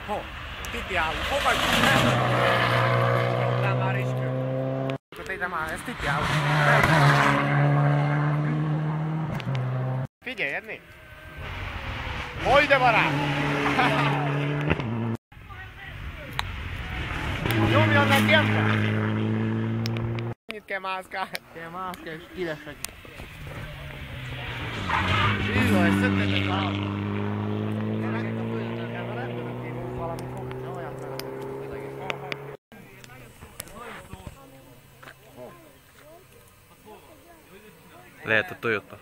Ho, titiau, hova Tämä mä risky. Kun teitä mä edes titiau. Figyelj, Edni! Hojde varázs! Nyomjon neki ember! Mennyit kell mászkálni? Kell mászkálni és kilesek. Jaj, szöktetek a lehet a Toyota.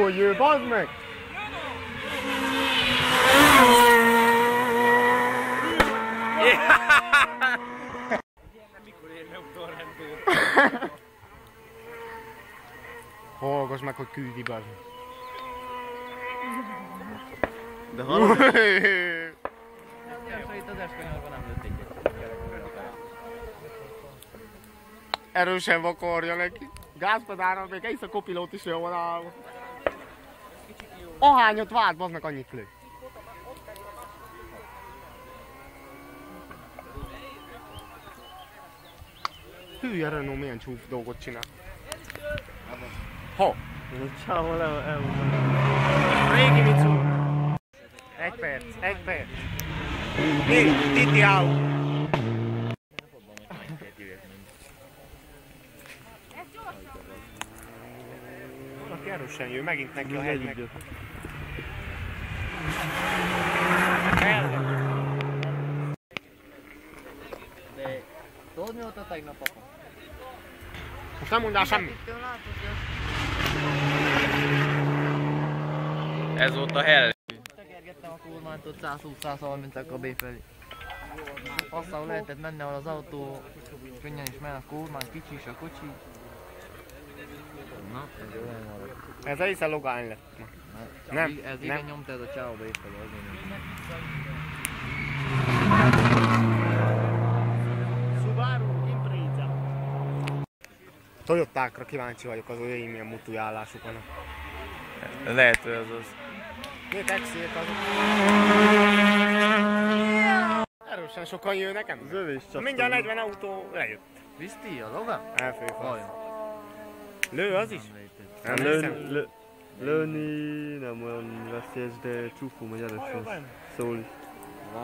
Hogy jö, bazd meg! Hallgass meg, hogy küldi, bazd meg. De hallod? Itt az eskanyarban nem lőtt egyet. Erősen vakarja neki. Gázpedára még egyszer kopilót is jól van állva. Ahányat várt, bazd meg, annyit lő. Hülye Renault milyen csúf dolgot csinál. Ha! Csávol elmondom. Régi Mitsu. Egy perc. Titiau. Valaki erősen jön, megint neki a hegynek. De tudod mi volt a tegnap, apa? Most nem mondál semmit. Ez volt a hell. Tekergettem a kormányt ott 120-130 a B felé. Passzául lehetett menni, ahol az autó könnyen is ment, a kormány kicsi is a kocsi. Na, ez olyan marad. Ez egészen logány lett. Nem, ez igen nyomta ez a csáva B felé, azért nem. Subaru Impreza. Toyotákra kíváncsi vagyok, az olyan milyen mutuj állásuk van. Lehet, hogy az az. Miért exék azok? Erősen sokan jön nekem. Zövés csak. Mindjárt 40 autó lejött. Viszti a Logan? Elfőfasz. Lő az is? Nem Lőni nem olyan veszélyes, de csúfó megy erősen. Szól is.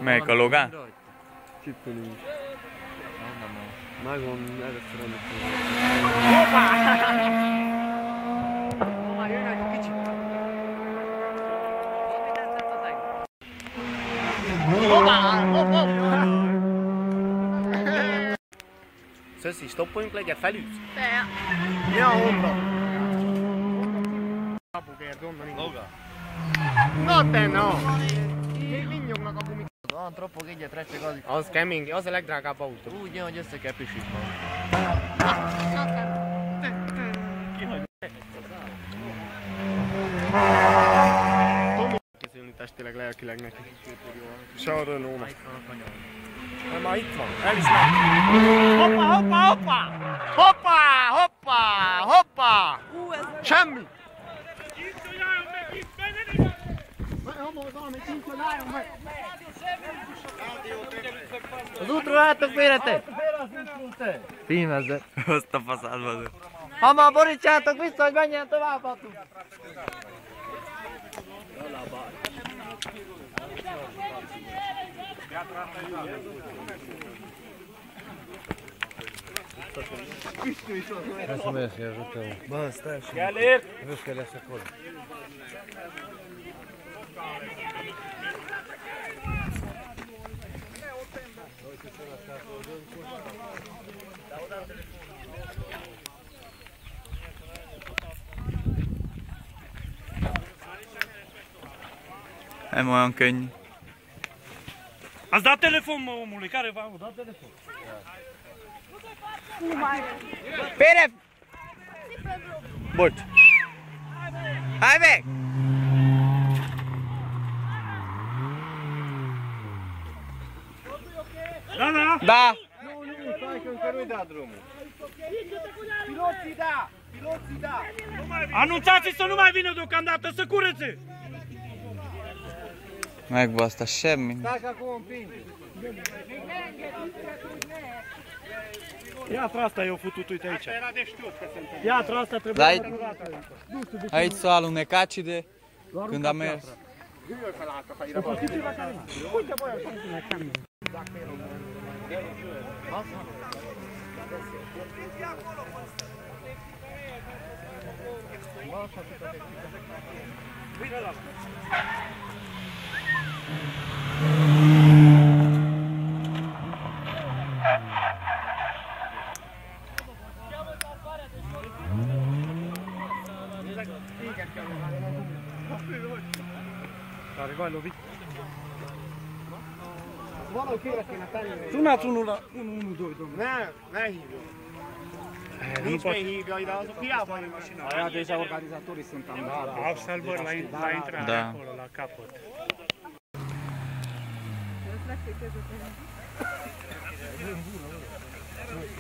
Melyik a Logan? Csipolni is. Nem. Megvan először amit Hoppá! Már jönnek a kicsit. Hoppá! Szöszi, stoppoljunk le egyet, felülsz? Ja, Honda. Kapukért onnan indul. Na te, na! Még vinnyognak a gumik. Van tropog egyet, recseg az. Az kemény, az a legdrágább autó. Úgy jön, hogy össze kell pisítani. Készülni testileg, lelkileg neki. Se a Renault-nak. De már itt van, el is megy. Hoppá! Semmi! Az útról álltok félretek! Filmezzet! Azt a faszádba az. Hamar borítsátok vissza, hogy menjen tovább hatunk! Adesso me si è rotto. Basta, Gellért! adesso che adesso cosa? Nem olyan könnyű. Ați dat telefon, omului, care v-a dat telefon? Félre! Bocs! Állj meg! Da! Da! Stai che ancora da drumul. Piloti da! Anunțați să nu mai vină deocamdată, să curețe! Megbaszta semmi. Piatra asta e-o futut, uite aici. Piatra asta trebuie... Aici s-au alunecat și de când a mers. Care v-ai lovit? Sunați unul la 112, domnule. Ne hívjuk. Nincs még hívja ide, azok hiába van mașina. Aia deja organizatorii sunt am. Au salvări la intrare Da. acolo, la capăt.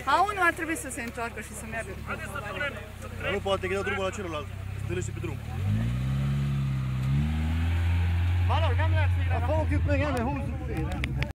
A unul ar trebui să se întoarcă și să meargă. Nu poate că dă drumul la celălalt. Dă-le și pe drum. Valóban nem lehet végre. Fogjuk meg, nem, húzzuk félre.